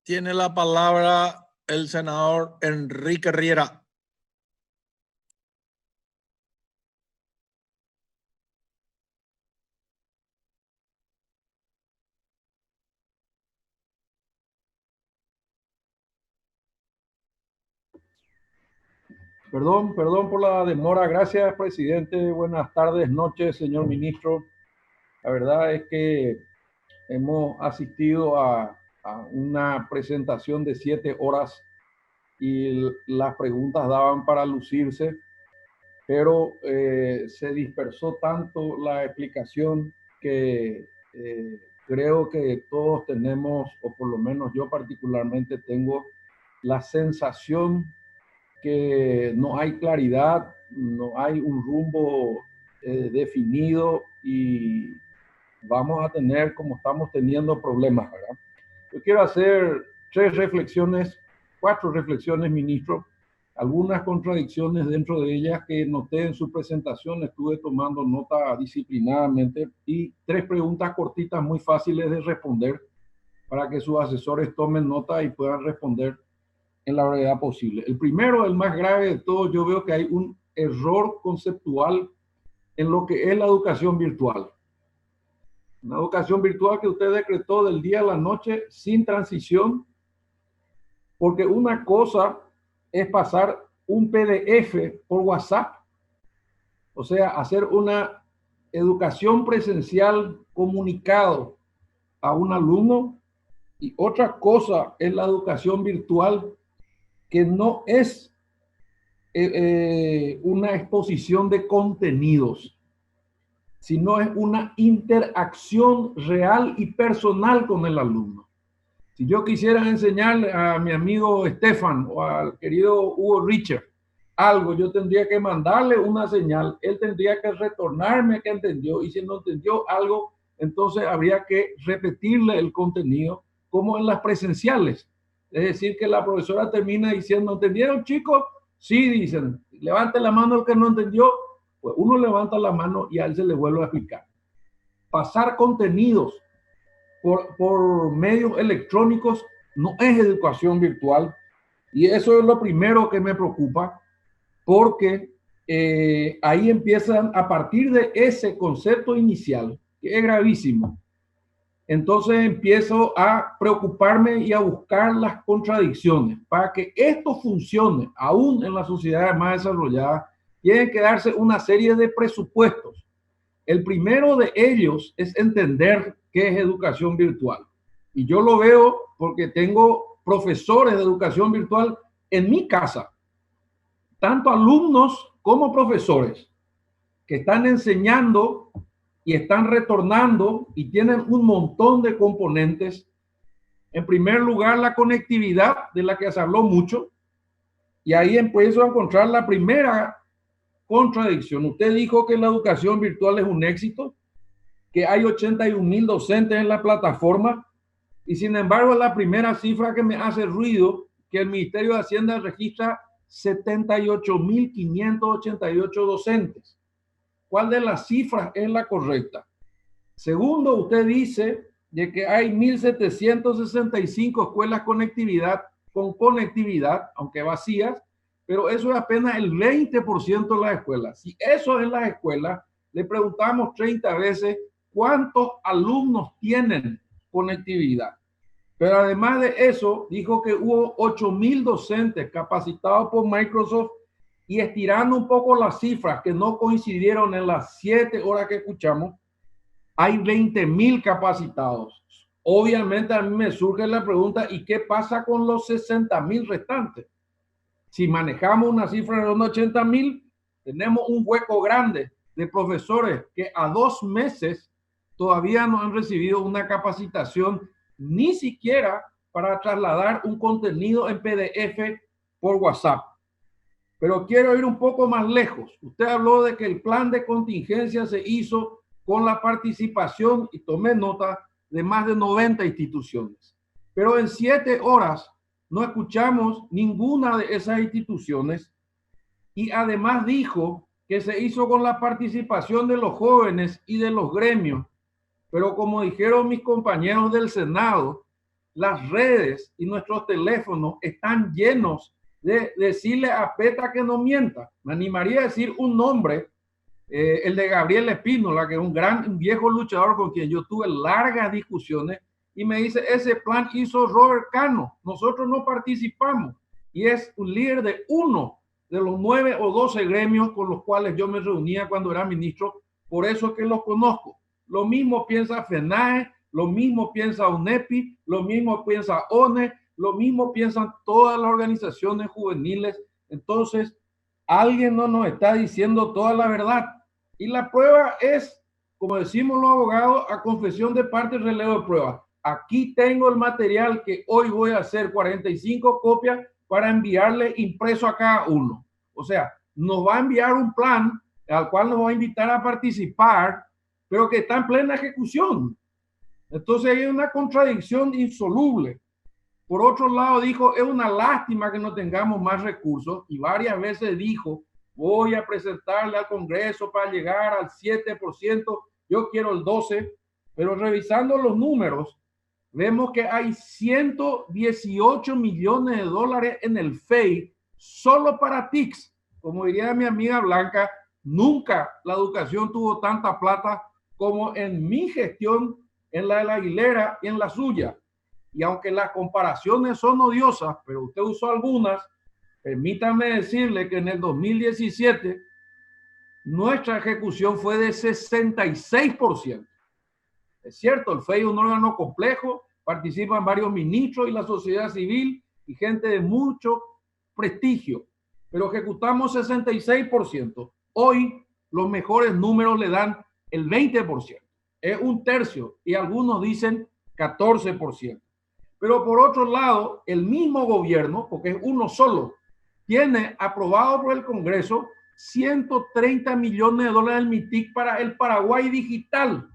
Tiene la palabra el senador Enrique Riera. Perdón por la demora. Gracias, presidente. Buenas tardes, noches, señor ministro. La verdad es que hemos asistido a una presentación de 7 horas y las preguntas daban para lucirse, pero se dispersó tanto la explicación que creo que todos tenemos, o por lo menos yo particularmente tengo la sensación que no hay claridad, no hay un rumbo definido y vamos a tener, como estamos teniendo, problemas, ¿verdad? Yo quiero hacer 4 reflexiones, ministro, algunas contradicciones dentro de ellas que noté en su presentación, estuve tomando nota disciplinadamente, y 3 preguntas cortitas muy fáciles de responder para que sus asesores tomen nota y puedan responder en la brevedad posible. El primero, el más grave de todos, yo veo que hay un error conceptual en lo que es la educación virtual. Una educación virtual que usted decretó del día a la noche sin transición, porque una cosa es pasar un PDF por WhatsApp, o sea, hacer una educación presencial comunicado a un alumno, y otra cosa es la educación virtual, que no es una exposición de contenidos, sino es una interacción real y personal con el alumno. Si yo quisiera enseñarle a mi amigo Estefan o al querido Hugo Richard algo, yo tendría que mandarle una señal, él tendría que retornarme que entendió, y si no entendió algo, entonces habría que repetirle el contenido como en las presenciales. Es decir, que la profesora termina diciendo, ¿entendieron, chicos? Sí, dicen, levante la mano el que no entendió. Pues uno levanta la mano y a él se le vuelve a explicar. Pasar contenidos por medios electrónicos no es educación virtual, y eso es lo primero que me preocupa, porque ahí empiezan, a partir de ese concepto inicial, que es gravísimo, entonces empiezo a preocuparme y a buscar las contradicciones. Para que esto funcione, aún en las sociedades más desarrolladas, tienen que darse una serie de presupuestos. El primero de ellos es entender qué es educación virtual. Y yo lo veo porque tengo profesores de educación virtual en mi casa, tanto alumnos como profesores, que están enseñando y están retornando y tienen un montón de componentes. En primer lugar, la conectividad, de la que se habló mucho, y ahí empiezo a encontrar la primera contradicción. Usted dijo que la educación virtual es un éxito, que hay 81,000 docentes en la plataforma, y sin embargo la primera cifra que me hace ruido, que el Ministerio de Hacienda registra 78,588 docentes. ¿Cuál de las cifras es la correcta? Segundo, usted dice de que hay 1,765 escuelas con conectividad, aunque vacías, pero eso es apenas el 20% de las escuelas. Si eso es las escuelas, le preguntamos 30 veces cuántos alumnos tienen conectividad. Pero además de eso, dijo que hubo 8,000 docentes capacitados por Microsoft, y estirando un poco las cifras que no coincidieron en las 7 horas que escuchamos, hay 20,000 capacitados. Obviamente a mí me surge la pregunta, ¿y qué pasa con los 60,000 restantes? Si manejamos una cifra de unos 80,000, tenemos un hueco grande de profesores que a 2 meses todavía no han recibido una capacitación, ni siquiera para trasladar un contenido en PDF por WhatsApp. Pero quiero ir un poco más lejos. Usted habló de que el plan de contingencia se hizo con la participación, y tomé nota, de más de 90 instituciones. Pero en 7 horas no escuchamos ninguna de esas instituciones, y además dijo que se hizo con la participación de los jóvenes y de los gremios. Pero como dijeron mis compañeros del Senado, las redes y nuestros teléfonos están llenos de decirle a PETA que no mienta. Me animaría a decir un nombre, el de Gabriel Espínola, que es un viejo luchador con quien yo tuve largas discusiones, y me dice, ese plan hizo Robert Cano, nosotros no participamos, y es un líder de uno de los 9 o 12 gremios con los cuales yo me reunía cuando era ministro, por eso que los conozco. Lo mismo piensa FENAE, lo mismo piensa UNEPI, lo mismo piensa ONE, lo mismo piensan todas las organizaciones juveniles. Entonces, alguien no nos está diciendo toda la verdad. Y la prueba es, como decimos los abogados, a confesión de parte, relevo de prueba. Aquí tengo el material que hoy voy a hacer 45 copias para enviarle impreso a cada uno. O sea, nos va a enviar un plan al cual nos va a invitar a participar, pero que está en plena ejecución. Entonces hay una contradicción insoluble. Por otro lado, dijo, es una lástima que no tengamos más recursos, y varias veces dijo, voy a presentarle al Congreso para llegar al 7%, yo quiero el 12%, pero revisando los números, vemos que hay 118 millones de dólares en el FEI solo para TICS. Como diría mi amiga Blanca, nunca la educación tuvo tanta plata como en mi gestión, en la de la Aguilera y en la suya. Y aunque las comparaciones son odiosas, pero usted usó algunas, permítame decirle que en el 2017 nuestra ejecución fue de 66%. Es cierto, el FEI es un órgano complejo, participan varios ministros y la sociedad civil y gente de mucho prestigio, pero ejecutamos 66%. Hoy los mejores números le dan el 20%, es un tercio, y algunos dicen 14%. Pero por otro lado, el mismo gobierno, porque es uno solo, tiene aprobado por el Congreso 130 millones de dólares del MITIC para el Paraguay digital,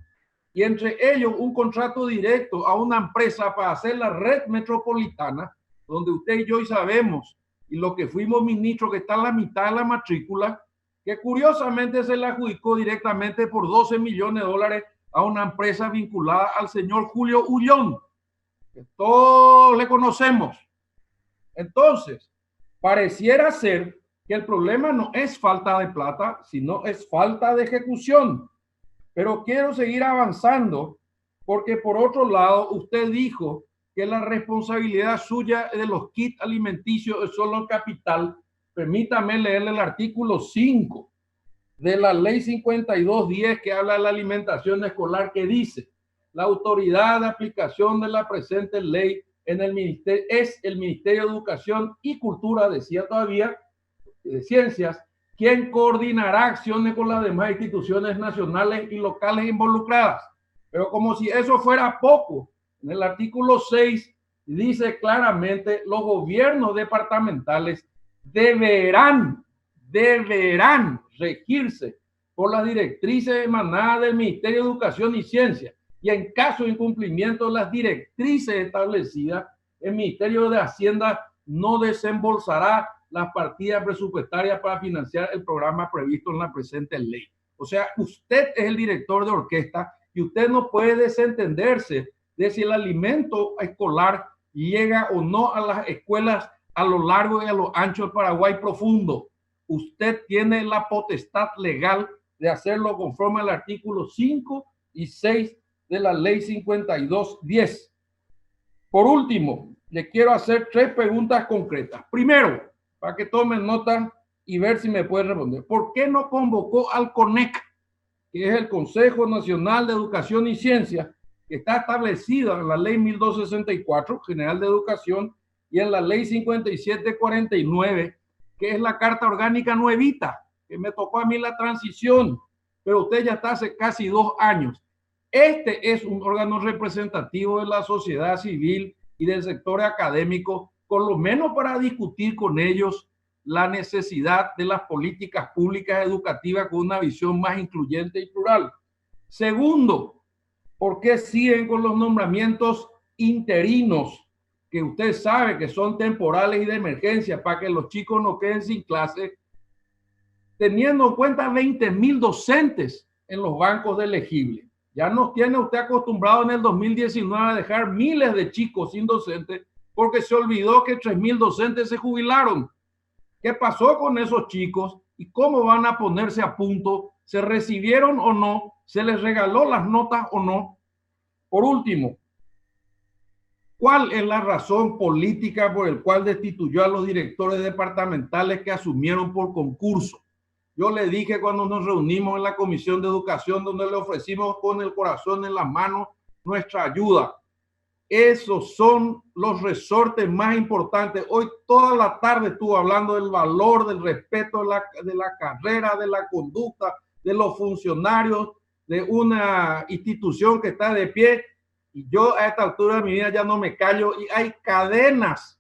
y entre ellos un contrato directo a una empresa para hacer la red metropolitana, donde usted y yo y sabemos, y lo que fuimos ministros, que está en la mitad de la matrícula, que curiosamente se le adjudicó directamente por 12 millones de dólares a una empresa vinculada al señor Julio Ullón, que todos le conocemos. Entonces, pareciera ser que el problema no es falta de plata, sino es falta de ejecución. Pero quiero seguir avanzando, porque por otro lado, usted dijo que la responsabilidad suya de los kits alimenticios es solo el capital. Permítame leerle el artículo 5 de la ley 5210 que habla de la alimentación escolar, que dice: la autoridad de aplicación de la presente ley en el ministerio es el Ministerio de Educación y Cultura, decía todavía, de Ciencias, quien coordinará acciones con las demás instituciones nacionales y locales involucradas. Pero como si eso fuera poco, en el artículo 6 dice claramente: los gobiernos departamentales deberán regirse por las directrices emanadas del Ministerio de Educación y Ciencia, y en caso de incumplimiento de las directrices establecidas, el Ministerio de Hacienda no desembolsará las partidas presupuestarias para financiar el programa previsto en la presente ley. O sea, usted es el director de orquesta y usted no puede desentenderse de si el alimento escolar llega o no a las escuelas a lo largo y a lo ancho del Paraguay profundo. Usted tiene la potestad legal de hacerlo conforme al artículo 5 y 6 de la ley 5210. Por último, le quiero hacer 3 preguntas concretas. Primero, para que tomen nota y ver si me puede responder. ¿Por qué no convocó al CONEC, que es el Consejo Nacional de Educación y Ciencia, que está establecido en la ley 1264, General de Educación, y en la ley 5749, que es la Carta Orgánica nuevita, que me tocó a mí la transición, pero usted ya está hace casi 2 años? Este es un órgano representativo de la sociedad civil y del sector académico, por lo menos para discutir con ellos la necesidad de las políticas públicas educativas con una visión más incluyente y plural. Segundo, ¿por qué siguen con los nombramientos interinos, que usted sabe que son temporales y de emergencia para que los chicos no queden sin clase, teniendo en cuenta 20,000 docentes en los bancos de elegibles? Ya nos tiene usted acostumbrado en el 2019 a dejar miles de chicos sin docentes porque se olvidó que 3.000 docentes se jubilaron. ¿Qué pasó con esos chicos y cómo van a ponerse a punto? ¿Se recibieron o no? ¿Se les regaló las notas o no? Por último, ¿cuál es la razón política por el cual destituyó a los directores departamentales que asumieron por concurso? Yo le dije cuando nos reunimos en la Comisión de Educación, donde le ofrecimos con el corazón en las manos nuestra ayuda. Esos son los resortes más importantes. Hoy toda la tarde estuve hablando del valor, del respeto de la carrera, de la conducta, de los funcionarios, de una institución que está de pie. Y yo a esta altura de mi vida ya no me callo. Y hay cadenas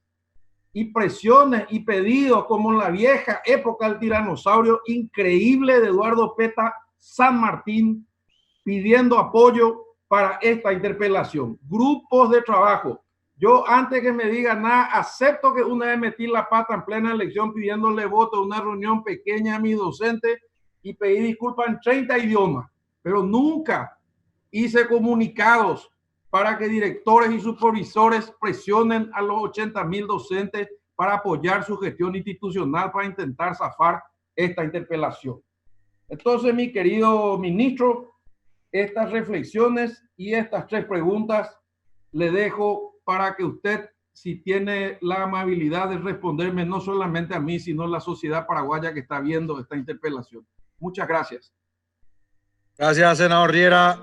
y presiones y pedidos como en la vieja época del tiranosaurio increíble de Eduardo Peta San Martín pidiendo apoyo para esta interpelación. Grupos de trabajo. Yo, antes que me diga nada, acepto que una vez metí la pata en plena elección pidiéndole voto a una reunión pequeña a mi docente y pedí disculpas en 30 idiomas, pero nunca hice comunicados para que directores y supervisores presionen a los 80.000 docentes para apoyar su gestión institucional para intentar zafar esta interpelación. Entonces, mi querido ministro, estas reflexiones y estas 3 preguntas le dejo para que usted, si tiene la amabilidad de responderme no solamente a mí, sino a la sociedad paraguaya que está viendo esta interpelación. Muchas gracias. Gracias, senador Riera.